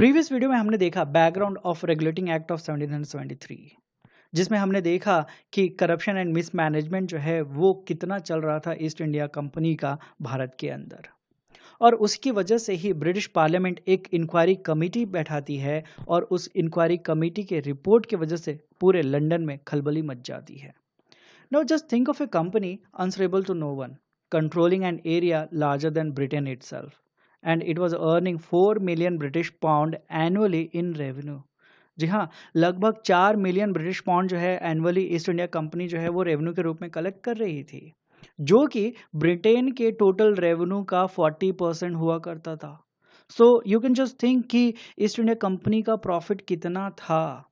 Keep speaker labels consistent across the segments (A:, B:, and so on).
A: Previous video में हमने देखा background of regulating act of 1773, जिसमें हमने देखा कि करप्शन एंड मिसमैनेजमेंट जो है वो कितना चल रहा था ईस्ट इंडिया कंपनी का भारत के अंदर। और उसकी वजह से ही ब्रिटिश पार्लियामेंट एक इंक्वायरी कमेटी बैठाती है और उस इंक्वायरी कमेटी के रिपोर्ट की वजह से पूरे लंदन में खलबली मच जाती है। Now just think of A company answerable to no one, controlling an area larger than Britain itself, and it was earning 4 million British pound annually in revenue. जी हाँ, लगभग 4 मिलियन ब्रिटिश पाउंड जो है annually east India company जो है वो revenue के रूप में कलेक्ट कर रही थी, जो कि ब्रिटेन के टोटल रेवेन्यू का 40% हुआ करता था। So you can just think कि ईस्ट इंडिया कंपनी का प्रॉफिट कितना था।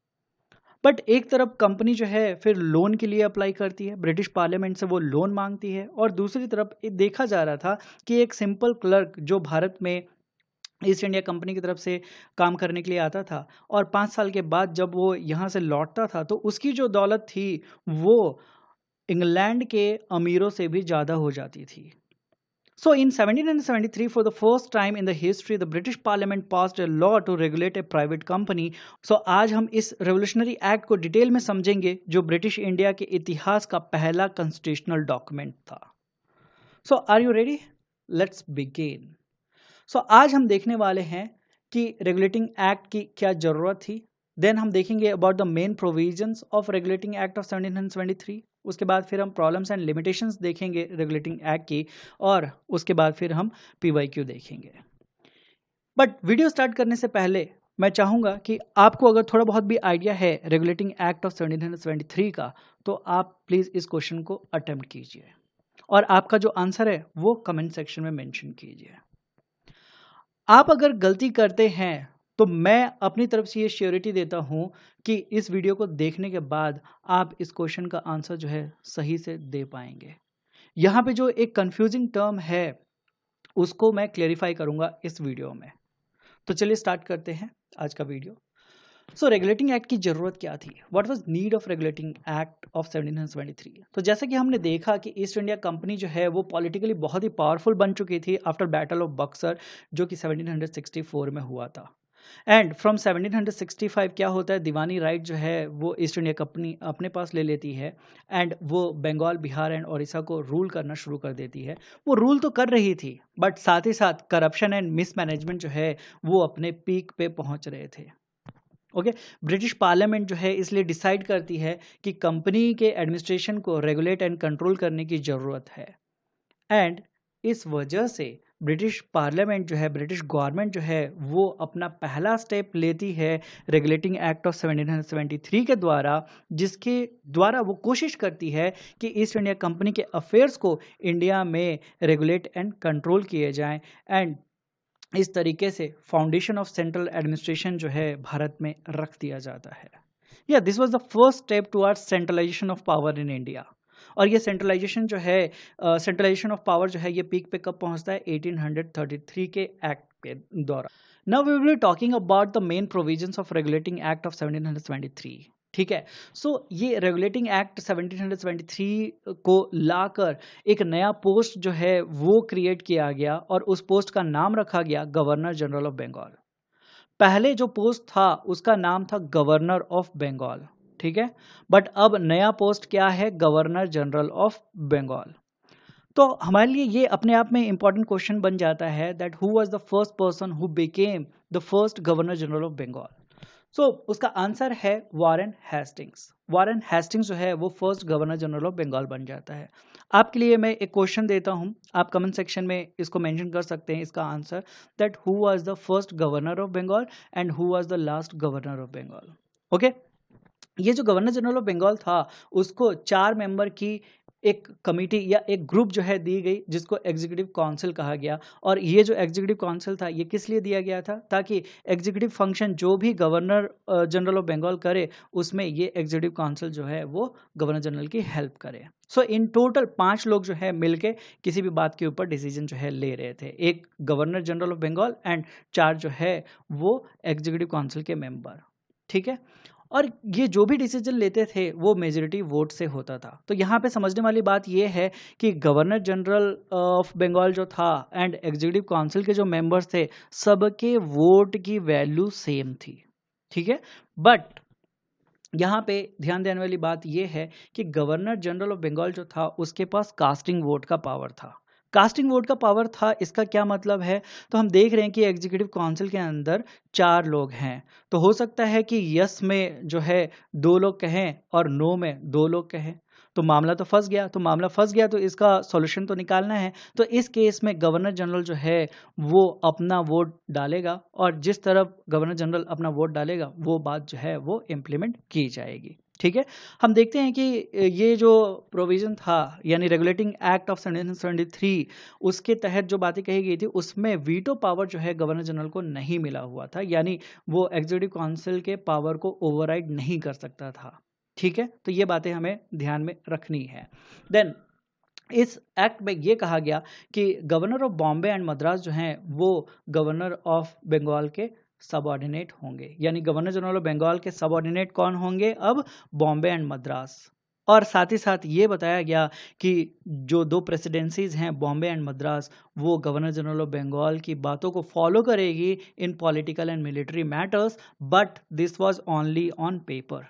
A: बट एक तरफ कंपनी जो है फिर लोन के लिए अप्लाई करती है, ब्रिटिश पार्लियामेंट से वो लोन मांगती है, और दूसरी तरफ देखा जा रहा था कि एक सिंपल क्लर्क जो भारत में ईस्ट इंडिया कंपनी की तरफ से काम करने के लिए आता था और 5 साल के बाद जब वो यहाँ से लौटता था तो उसकी जो दौलत थी वो इंग्लैंड के अमीरों से भी ज़्यादा हो जाती थी। So in 1773, for the first time in the history, the British Parliament passed a law to regulate a private company. So आज हम इस रेवोल्यूशनरी एक्ट को डिटेल में समझेंगे, जो ब्रिटिश इंडिया के इतिहास का पहला कॉन्स्टिट्यूशनल डॉक्यूमेंट था। So are you ready? Let's begin. So आज हम देखने वाले हैं कि रेगुलेटिंग एक्ट की क्या ज़रूरत थी। देन हम देखेंगे about the main provisions of regulating act of 1773। उसके बाद फिर हम प्रॉब्लम्स एंड लिमिटेशंस देखेंगे रेगुलेटिंग एक्ट की, और उसके बाद फिर हम PYQ देखेंगे। बट वीडियो स्टार्ट करने से पहले मैं चाहूँगा कि आपको अगर थोड़ा बहुत भी आइडिया है रेगुलेटिंग एक्ट ऑफ 1773 का, तो आप प्लीज़ इस क्वेश्चन को अटेम्प्ट कीजिए और आपका जो आंसर है वो कमेंट सेक्शन में मेंशन कीजिए। आप अगर गलती करते हैं तो मैं अपनी तरफ से ये श्योरिटी देता हूँ कि इस वीडियो को देखने के बाद आप इस क्वेश्चन का आंसर जो है सही से दे पाएंगे। यहाँ पे जो एक कंफ्यूजिंग टर्म है उसको मैं क्लेरिफाई करूँगा इस वीडियो में। तो चलिए स्टार्ट करते हैं आज का वीडियो। सो रेगुलेटिंग एक्ट की जरूरत क्या थी? What was need of regulating act of 1773? तो जैसा कि हमने देखा कि ईस्ट इंडिया कंपनी जो है वो पॉलिटिकली बहुत ही पावरफुल बन चुकी थी आफ्टर बैटल ऑफ बक्सर, जो कि 1764 में हुआ था। एंड फ्रॉम 1765 क्या होता है, दीवानी राइट जो है वो ईस्ट इंडिया कंपनी अपने पास ले लेती है एंड वो बंगाल, बिहार एंड उड़ीसा को रूल करना शुरू कर देती है। वो रूल तो कर रही थी बट साथ ही साथ करप्शन एंड मिसमैनेजमेंट जो है वो अपने पीक पे पहुंच रहे थे। ओके, ब्रिटिश पार्लियामेंट जो है इसलिए डिसाइड करती है कि कंपनी के एडमिनिस्ट्रेशन को रेगुलेट एंड कंट्रोल करने की ज़रूरत है। एंड इस वजह से ब्रिटिश पार्लियामेंट जो है, ब्रिटिश गवर्नमेंट जो है वो अपना पहला स्टेप लेती है रेगुलेटिंग एक्ट ऑफ 1773 के द्वारा, जिसके द्वारा वो कोशिश करती है कि ईस्ट इंडिया कंपनी के अफेयर्स को इंडिया में रेगुलेट एंड कंट्रोल किए जाएं। एंड इस तरीके से फाउंडेशन ऑफ सेंट्रल एडमिनिस्ट्रेशन जो है भारत में रख दिया जाता है। या this was the first step towards centralisation of power in India. और ये सेंट्रलाइजेशन जो है, सेंट्रलाइजेशन ऑफ पावर जो है ये पीक पे कब पहुंचता है? 1833 के एक्ट के दौरान। Now we will be talking about the main provisions of regulating act of 1773। ठीक है, सो ये रेगुलेटिंग एक्ट 1773 को लाकर एक नया पोस्ट जो है वो क्रिएट किया गया और उस पोस्ट का नाम रखा गया गवर्नर जनरल ऑफ बंगाल। पहले जो पोस्ट था उसका नाम था गवर्नर ऑफ बंगाल, ठीक है, बट अब नया पोस्ट क्या है? Governor general of Bengal. तो हमारे लिए ये अपने आप में इंपॉर्टेंट क्वेश्चन बन जाता है that who was the first person who became the first governor general of Bengal? So उसका आंसर है वॉरेन हेस्टिंग्स। वॉरेन हेस्टिंग्स जो है वो first governor general of Bengal बन जाता है। आपके लिए मैं एक क्वेश्चन देता हूं, आप कमेंट सेक्शन में इसको मेंशन कर सकते हैं इसका answer, that who was the first governor of Bengal and who was the last governor of Bengal. Okay, ये जो गवर्नर जनरल ऑफ बंगाल था उसको 4 मेंबर की एक कमेटी या एक ग्रुप जो है दी गई, जिसको एग्जीक्यूटिव काउंसिल कहा गया। और ये जो एग्जीक्यूटिव काउंसिल था ये किस लिए दिया गया था? ताकि एग्जीक्यूटिव फंक्शन जो भी गवर्नर जनरल ऑफ बंगाल करे उसमें ये एग्जीक्यूटिव काउंसिल जो है वो गवर्नर जनरल की हेल्प करे। सो इन टोटल 5 लोग जो है मिलके किसी भी बात के ऊपर डिसीजन जो है ले रहे थे, एक governor general of Bengal and 4 जो है वो एग्जीक्यूटिव काउंसिल के मेंबर। ठीक है, और ये जो भी डिसीजन लेते थे वो मेजोरिटी वोट से होता था। तो यहाँ पे समझने वाली बात ये है कि गवर्नर जनरल ऑफ बंगाल जो था एंड एग्जीक्यूटिव काउंसिल के जो मेंबर्स थे, सबके वोट की वैल्यू सेम थी, ठीक है। बट यहाँ पे ध्यान देने वाली बात यह है कि गवर्नर जनरल ऑफ बंगाल जो था उसके पास कास्टिंग वोट का पावर था। कास्टिंग वोट का पावर था, इसका क्या मतलब है? तो हम देख रहे हैं कि एग्जीक्यूटिव काउंसिल के अंदर 4 लोग हैं, तो हो सकता है कि यस में जो है 2 लोग कहें और नो में 2 लोग कहें, तो मामला तो फंस गया। तो मामला फंस गया तो इसका सॉल्यूशन तो निकालना है। तो इस केस में गवर्नर जनरल जो है वो अपना वोट डालेगा और जिस तरफ गवर्नर जनरल अपना वोट डालेगा वो बात जो है वो इम्प्लीमेंट की जाएगी, ठीक है। हम देखते हैं कि ये जो प्रोविजन था यानी रेगुलेटिंग एक्ट ऑफ 1773, उसके तहत जो बातें कही गई थी उसमें वीटो पावर जो है गवर्नर जनरल को नहीं मिला हुआ था, यानी वो एग्जीक्यूटिव काउंसिल के पावर को ओवरराइड नहीं कर सकता था, ठीक है। तो ये बातें हमें ध्यान में रखनी है। देन इस एक्ट में ये कहा गया कि governor of Bombay and Madras जो हैं वो गवर्नर ऑफ बंगाल के सबऑर्डिनेट होंगे, यानी गवर्नर जनरल ऑफ बंगाल के सबऑर्डिनेट कौन होंगे? अब बॉम्बे एंड मद्रास। और साथ ही साथ ये बताया गया कि जो 2 प्रेसिडेंसीज हैं बॉम्बे एंड मद्रास, वो गवर्नर जनरल ऑफ बंगाल की बातों को फॉलो करेगी इन political and military matters, but this was only on paper.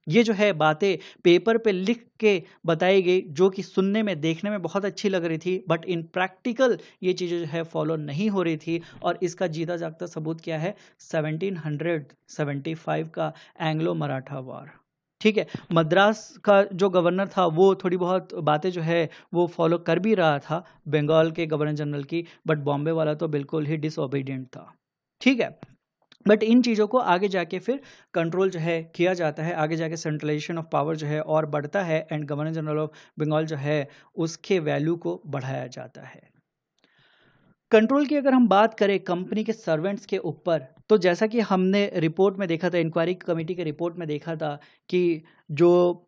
A: ये जो है बातें पेपर पे लिख के बताई गई, जो कि सुनने में देखने में बहुत अच्छी लग रही थी, बट इन प्रैक्टिकल ये चीज़ें जो है फॉलो नहीं हो रही थी। और इसका जीता जागता सबूत क्या है? 1775 का एंग्लो मराठा वार, ठीक है। मद्रास का जो गवर्नर था वो थोड़ी बहुत बातें जो है वो फॉलो कर भी रहा था बंगाल के गवर्नर जनरल की, बट बॉम्बे वाला तो बिल्कुल ही डिसओबीडियंट था, ठीक है। बट इन चीज़ों को आगे जाके फिर कंट्रोल जो है किया जाता है, आगे जाके सेंट्रलाइजेशन ऑफ पावर जो है और बढ़ता है and governor general of Bengal जो है उसके वैल्यू को बढ़ाया जाता है। कंट्रोल की अगर हम बात करें कंपनी के सर्वेंट्स के ऊपर, तो जैसा कि हमने रिपोर्ट में देखा था, इंक्वायरी कमेटी के रिपोर्ट में देखा था कि जो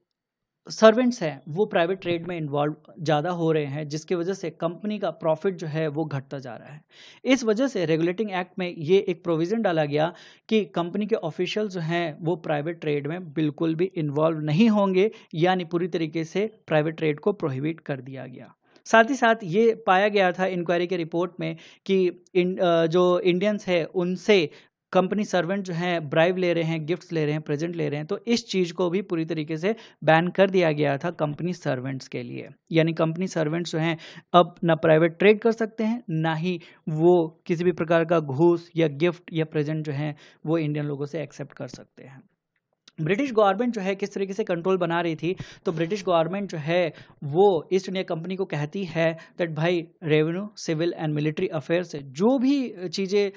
A: सर्वेंट्स हैं वो प्राइवेट ट्रेड में इन्वॉल्व ज़्यादा हो रहे हैं, जिसकी वजह से कंपनी का प्रॉफिट जो है वो घटता जा रहा है। इस वजह से रेगुलेटिंग एक्ट में ये एक प्रोविज़न डाला गया कि कंपनी के ऑफिशियल जो हैं वो प्राइवेट ट्रेड में बिल्कुल भी इन्वॉल्व नहीं होंगे, यानी पूरी तरीके से प्राइवेट ट्रेड को प्रोहिबिट कर दिया गया। साथ ही साथ ये पाया गया था इंक्वायरी के रिपोर्ट में कि जो इंडियंस है उनसे कंपनी सर्वेंट जो हैं ब्राइब ले रहे हैं, गिफ्ट्स ले रहे हैं, प्रेजेंट ले रहे हैं, तो इस चीज़ को भी पूरी तरीके से बैन कर दिया गया था कंपनी सर्वेंट्स के लिए। यानी कंपनी सर्वेंट्स जो हैं अब ना प्राइवेट ट्रेड कर सकते हैं, ना ही वो किसी भी प्रकार का घूस या गिफ्ट या प्रेजेंट जो है वो इंडियन लोगों से एक्सेप्ट कर सकते हैं। ब्रिटिश गवर्नमेंट जो है किस तरीके से कंट्रोल बना रही थी, तो ब्रिटिश गवर्नमेंट जो है वो ईस्ट इंडिया कंपनी को कहती है दैट भाई revenue, civil and military affair से जो भी चीज़ें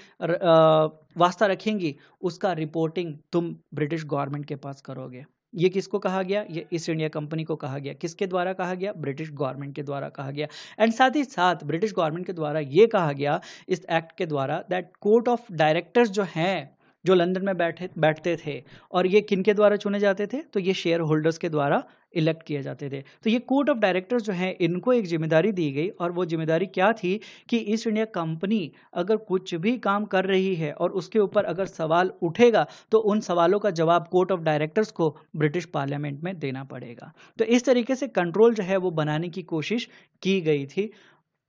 A: वास्ता रखेंगी उसका रिपोर्टिंग तुम ब्रिटिश गवर्नमेंट के पास करोगे। ये किसको कहा गया? ये ईस्ट इंडिया कंपनी को कहा गया। किसके द्वारा कहा गया? ब्रिटिश गवर्नमेंट के द्वारा कहा गया। एंड साथ ही साथ ब्रिटिश गवर्नमेंट के द्वारा ये कहा गया इस एक्ट के द्वारा दैट कोर्ट ऑफ डायरेक्टर्स जो हैं, जो लंदन में बैठते थे, और ये किन के द्वारा चुने जाते थे? तो ये शेयर होल्डर्स के द्वारा इलेक्ट किए जाते थे। तो ये कोर्ट ऑफ डायरेक्टर्स जो हैं इनको एक जिम्मेदारी दी गई, और वो जिम्मेदारी क्या थी कि ईस्ट इंडिया कंपनी अगर कुछ भी काम कर रही है और उसके ऊपर अगर सवाल उठेगा तो उन सवालों का जवाब कोर्ट ऑफ डायरेक्टर्स को ब्रिटिश पार्लियामेंट में देना पड़ेगा। तो इस तरीके से कंट्रोल जो है वो बनाने की कोशिश की गई थी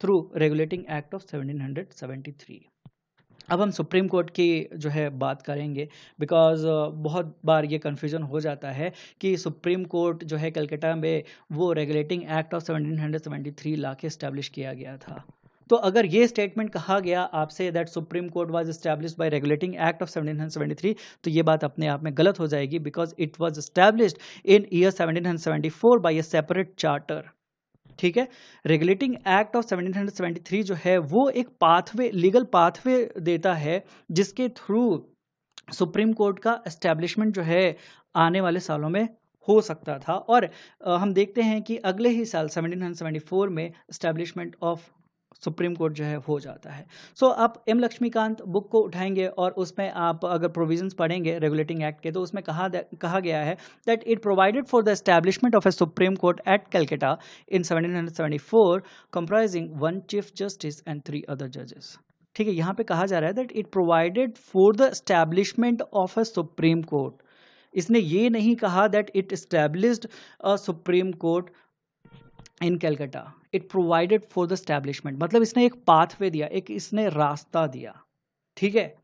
A: थ्रू रेगुलेटिंग एक्ट ऑफ 1773। अब हम सुप्रीम कोर्ट की जो है बात करेंगे, बिकॉज बहुत बार ये कन्फ्यूजन हो जाता है कि सुप्रीम कोर्ट जो है कलकत्ता में वो रेगुलेटिंग एक्ट ऑफ 1773 ला के इस्टेब्लिश किया गया था। तो अगर ये स्टेटमेंट कहा गया आपसे that supreme court was established bye regulating act of 1773, तो ये बात अपने आप में गलत हो जाएगी, because it was established in year 1774 by a separate charter. ठीक है। रेगुलेटिंग एक्ट ऑफ 1773 जो है वो एक पाथवे, लीगल पाथवे देता है जिसके थ्रू सुप्रीम कोर्ट का एस्टैब्लिशमेंट जो है आने वाले सालों में हो सकता था। और हम देखते हैं कि अगले ही साल 1774 में एस्टैब्लिशमेंट ऑफ सुप्रीम कोर्ट जो है हो जाता है। सो आप एम लक्ष्मीकांत बुक को उठाएंगे और उसमें आप अगर प्रोविजंस पढ़ेंगे रेगुलेटिंग एक्ट के, तो उसमें कहा गया है that it provided for the establishment of a supreme court at Calcutta in 1774 comprising 1 chief justice and 3 other जजेस। ठीक है, यहाँ पे कहा जा रहा है that it provided for the establishment of a supreme court. इसने ये नहीं कहा that it established a supreme court in Calcutta, it provided for the establishment, मतलब इसने एक पाथवे दिया, एक इसने रास्ता दिया, ठीक है।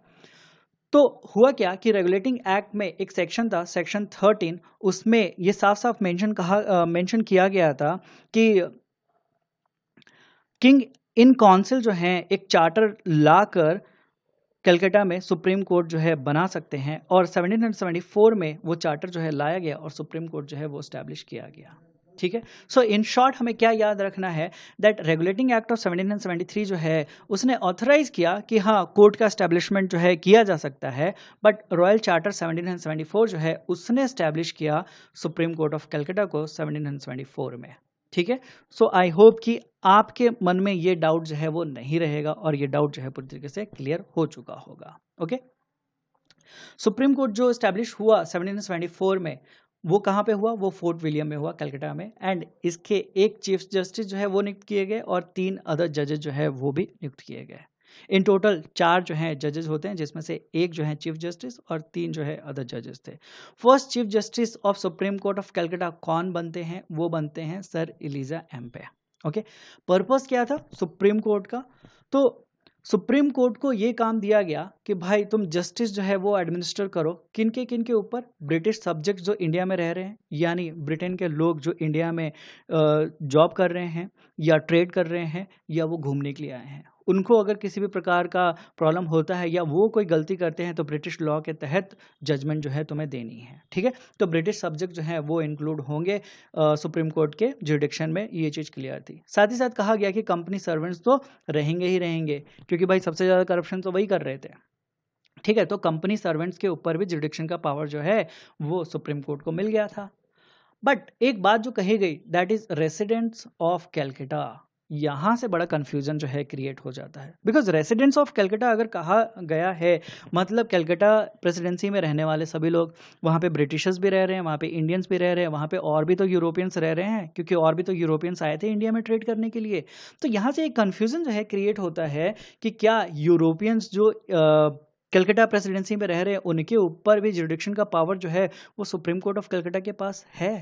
A: तो हुआ क्या कि रेगुलेटिंग एक्ट में एक सेक्शन था, सेक्शन 13, उसमें ये साफ साफ मेंशन किया गया था कि किंग इन काउंसिल जो हैं एक चार्टर लाकर कलकत्ता में सुप्रीम कोर्ट जो है बना सकते हैं, और 1774 में वो चार्टर जो है लाया गया और सुप्रीम कोर्ट जो है वो स्टैब्लिश किया गया, ठीक है। सो इन शॉर्ट हमें क्या याद रखना है, दैट रेगुलेटिंग एक्ट ऑफ 1773 जो है उसने ऑथराइज किया कि हाँ कोर्ट का एस्टैब्लिशमेंट जो है किया जा सकता है, बट रॉयल चार्टर 1774 जो है उसने एस्टैब्लिश किया सुप्रीम कोर्ट ऑफ कलकत्ता को 1774 में, ठीक है। सो आई होप कि आपके मन में ये डाउट जो है वो नहीं रहेगा और ये डाउट जो है पूरी तरीके से क्लियर हो चुका होगा, ओके। सुप्रीम कोर्ट जो एस्टैब्लिश हुआ 1774 में, वो कहाँ पे हुआ, वो फोर्ट विलियम में हुआ कलकत्ता में, एंड इसके एक चीफ जस्टिस जो है वो नियुक्त किए गए और 3 अदर जजेस जो है वो भी नियुक्त किए गए। इन टोटल 4 जो हैं जजेस होते हैं, जिसमें से एक जो है चीफ जस्टिस और 3 जो है अदर जजेस थे। First chief justice of supreme court of Calcutta कौन बनते हैं, वो बनते हैं sir Elijah Impey, okay. Purpose क्या था सुप्रीम कोर्ट का, तो सुप्रीम कोर्ट को ये काम दिया गया कि भाई तुम जस्टिस जो है वो एडमिनिस्टर करो किन के ऊपर, ब्रिटिश सब्जेक्ट जो इंडिया में रह रहे हैं, यानी ब्रिटेन के लोग जो इंडिया में जॉब कर रहे हैं या ट्रेड कर रहे हैं या वो घूमने के लिए आए हैं, उनको अगर किसी भी प्रकार का प्रॉब्लम होता है या वो कोई गलती करते हैं तो ब्रिटिश लॉ के तहत जजमेंट जो है तुम्हें देनी है, ठीक है। तो ब्रिटिश सब्जेक्ट जो है वो इंक्लूड होंगे सुप्रीम कोर्ट के जुडिक्शन में, ये चीज़ क्लियर थी। साथ ही साथ कहा गया कि कंपनी सर्वेंट्स तो रहेंगे ही रहेंगे, क्योंकि भाई सबसे ज़्यादा करप्शन तो वही कर रहे थे, ठीक है। तो कंपनी सर्वेंट्स के ऊपर भी जुडिक्शन का पावर जो है वो सुप्रीम कोर्ट को मिल गया था। बट एक बात जो कही गई, that is residents of Calcutta, यहाँ से बड़ा कंफ्यूजन जो है क्रिएट हो जाता है, बिकॉज रेसिडेंट्स ऑफ कैलकटा अगर कहा गया है, मतलब कैलकटा प्रेसिडेंसी में रहने वाले सभी लोग, वहाँ पे ब्रिटिशर्स भी रह रहे हैं, वहाँ पे इंडियंस भी रह रहे हैं, वहाँ पे और भी तो यूरोपियंस रह रहे हैं, क्योंकि और भी तो यूरोपियंस आए थे इंडिया में ट्रेड करने के लिए। तो यहाँ से एक कंफ्यूजन जो है क्रिएट होता है कि क्या यूरोपियंस जो कलकत्ता प्रेसिडेंसी में रह रहे हैं उनके ऊपर भी जुडिक्शन का पावर जो है वो सुप्रीम कोर्ट ऑफ कलकत्ता के पास है,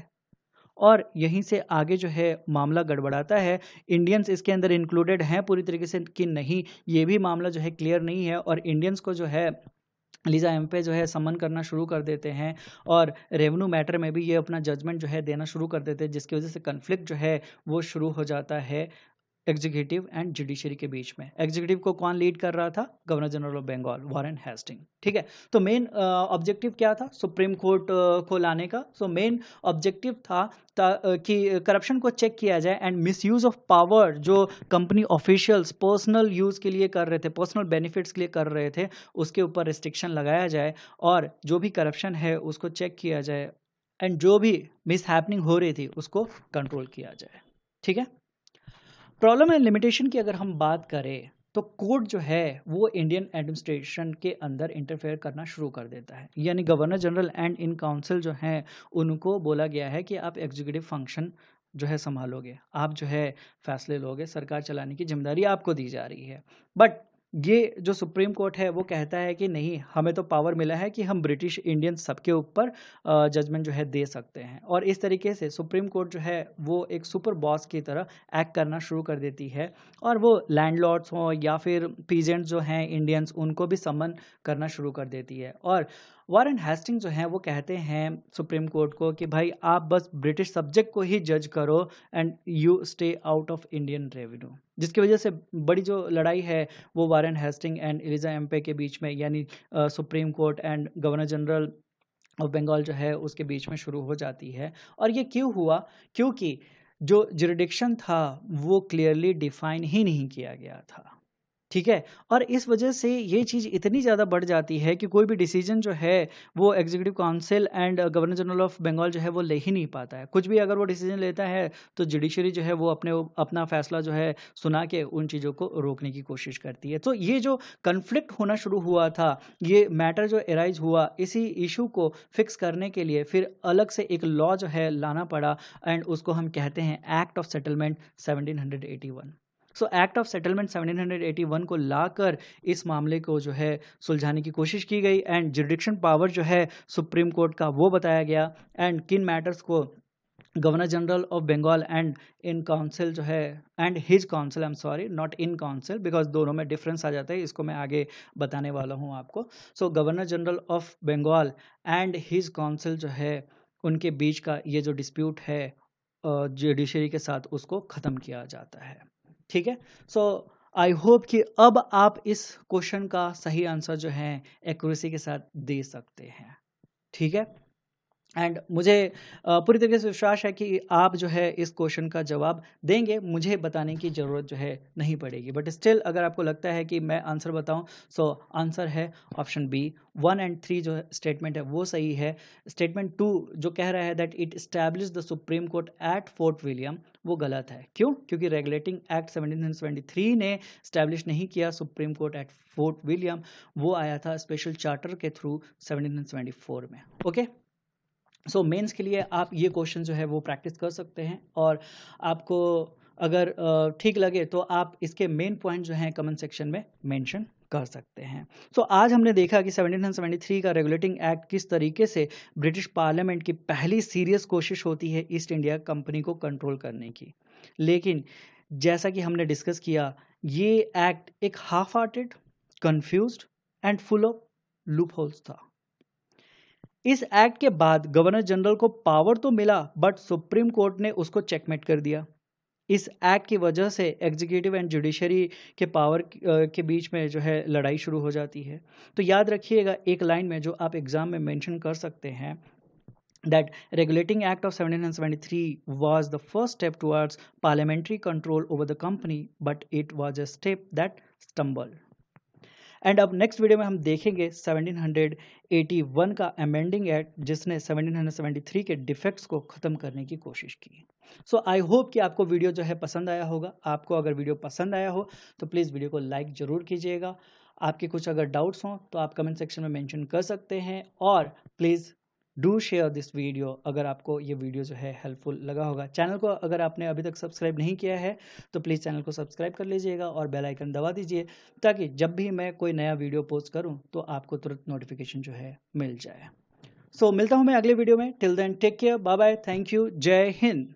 A: और यहीं से आगे जो है मामला गड़बड़ाता है। इंडियंस इसके अंदर इंक्लूडेड हैं पूरी तरीके से कि नहीं, ये भी मामला जो है क्लियर नहीं है, और इंडियंस को जो है लीजा एम्पे जो है समन करना शुरू कर देते हैं, और रेवेन्यू मैटर में भी ये अपना जजमेंट जो है देना शुरू कर देते हैं, जिसकी वजह से कन्फ्लिक्ट जो है वो शुरू हो जाता है एग्जीक्यूटिव एंड जुडिशरी के बीच में। एग्जीक्यूटिव को कौन लीड कर रहा था, governor general of Bengal Warren Hasting, ठीक है। तो मेन ऑब्जेक्टिव क्या था सुप्रीम कोर्ट को लाने का, सो मेन ऑब्जेक्टिव था कि करप्शन को चेक किया जाए एंड मिसयूज ऑफ पावर जो कंपनी ऑफिशियल्स पर्सनल यूज के लिए कर रहे थे, पर्सनल बेनिफिट्स के लिए कर रहे थे, उसके ऊपर रिस्ट्रिक्शन लगाया जाए, और जो भी करप्शन है उसको चेक किया जाए, एंड जो भी मिस हैपनिंग हो रही थी उसको कंट्रोल किया जाए, ठीक है। प्रॉब्लम एंड लिमिटेशन की अगर हम बात करें तो कोर्ट जो है वो इंडियन एडमिनिस्ट्रेशन के अंदर इंटरफेयर करना शुरू कर देता है, यानी governor general and in council जो हैं उनको बोला गया है कि आप एग्जीक्यूटिव फंक्शन जो है संभालोगे, आप जो है फैसले लोगे, सरकार चलाने की जिम्मेदारी आपको दी जा रही है। बट ये जो सुप्रीम कोर्ट है वो कहता है कि नहीं, हमें तो पावर मिला है कि हम ब्रिटिश इंडियन सबके ऊपर जजमेंट जो है दे सकते हैं, और इस तरीके से सुप्रीम कोर्ट जो है वो एक सुपर बॉस की तरह एक्ट करना शुरू कर देती है, और वो लैंडलॉर्ड्स हों या फिर पीजेंट्स जो हैं इंडियंस, उनको भी समन करना शुरू कर देती है। और वॉरेन हेस्टिंग जो हैं वो कहते हैं सुप्रीम कोर्ट को कि भाई आप बस ब्रिटिश सब्जेक्ट को ही जज करो and you stay out of Indian revenue, जिसकी वजह से बड़ी जो लड़ाई है वो Warren Hasting and Elijah Impey के बीच में, यानी supreme court and governor general of Bengal जो है उसके बीच में शुरू हो जाती है। और ये क्यों हुआ, क्योंकि जो जुरिडिक्शन था वो क्लियरली डिफाइन ही नहीं किया गया था, ठीक है। और इस वजह से ये चीज़ इतनी ज़्यादा बढ़ जाती है कि कोई भी डिसीजन जो है वो executive council and governor general of Bengal जो है वो ले ही नहीं पाता है। कुछ भी अगर वो डिसीजन लेता है तो जुडिशरी जो है वो अपना फैसला जो है सुना के उन चीज़ों को रोकने की कोशिश करती है। तो ये जो कन्फ्लिक्ट होना शुरू हुआ था, ये मैटर जो एराइज हुआ, इसी इशू को फिक्स करने के लिए फिर अलग से एक लॉ जो है लाना पड़ा, एंड उसको हम कहते हैं act of settlement 1781। So act of settlement 1781 को लाकर इस मामले को जो है सुलझाने की कोशिश की गई एंड जुरिडिक्शन पावर जो है सुप्रीम कोर्ट का वो बताया गया एंड किन मैटर्स को governor general of Bengal and in council जो है and his council, I am sorry not in council because दोनों में डिफरेंस आ जाता है, इसको मैं आगे बताने वाला हूँ आपको। So governor general of Bengal and his council जो है उनके बीच का ये जो डिस्प्यूट है जुडिशरी के साथ उसको ख़त्म किया जाता है। ठीक है, सो आई होप कि अब आप इस क्वेश्चन का सही आंसर जो है एक्यूरेसी के साथ दे सकते हैं। ठीक है, एंड मुझे पूरी तरीके से विश्वास है कि आप जो है इस क्वेश्चन का जवाब देंगे, मुझे बताने की ज़रूरत जो है नहीं पड़ेगी। बट स्टिल अगर आपको लगता है कि मैं आंसर बताऊं, सो आंसर है ऑप्शन बी। 1 और 3 जो स्टेटमेंट है वो सही है। स्टेटमेंट 2 जो कह रहा है that it establish the supreme court at fort William, वो गलत है। क्यों? क्योंकि रेगुलेटिंग एक्ट 1773 ने स्टैब्लिश नहीं किया supreme court at fort William, वो आया था स्पेशल चार्टर के थ्रू 1774 में। ओके, सो मेंस के लिए आप ये क्वेश्चन जो है वो प्रैक्टिस कर सकते हैं और आपको अगर ठीक लगे तो आप इसके मेन पॉइंट जो हैं कमेंट सेक्शन में मेंशन कर सकते हैं। सो आज हमने देखा कि 1773 का रेगुलेटिंग एक्ट किस तरीके से ब्रिटिश पार्लियामेंट की पहली सीरियस कोशिश होती है ईस्ट इंडिया कंपनी को कंट्रोल करने की। लेकिन जैसा कि हमने डिस्कस किया, ये एक्ट एक half hearted, confused and full of loop holes था। इस एक्ट के बाद गवर्नर जनरल को पावर तो मिला बट सुप्रीम कोर्ट ने उसको चेकमेट कर दिया। इस एक्ट की वजह से एग्जीक्यूटिव एंड जुडिशरी के पावर के बीच में जो है लड़ाई शुरू हो जाती है। तो याद रखिएगा एक लाइन में जो आप एग्जाम में मेंशन कर सकते हैं, that regulating act of 1773 was the first step towards parliamentary control over the company, but it was a step that stumbled. And अब नेक्स्ट वीडियो में हम देखेंगे 1781 का अमेंडिंग एक्ट जिसने 1773 के डिफेक्ट्स को ख़त्म करने की कोशिश की। सो आई होप कि आपको वीडियो जो है पसंद आया होगा। आपको अगर वीडियो पसंद आया हो तो प्लीज़ वीडियो को लाइक ज़रूर कीजिएगा। आपके कुछ अगर डाउट्स हों तो आप कमेंट सेक्शन में मेंशन कर सकते हैं और please do share this video अगर आपको ये वीडियो जो है हेल्पफुल लगा होगा। चैनल को अगर आपने अभी तक सब्सक्राइब नहीं किया है तो प्लीज़ चैनल को सब्सक्राइब कर लीजिएगा और बेल आइकन दबा दीजिए ताकि जब भी मैं कोई नया वीडियो पोस्ट करूं तो आपको तुरंत नोटिफिकेशन जो है मिल जाए। सो मिलता हूं मैं अगले वीडियो में। Till then take care, bye bye, thank you, जय हिंद।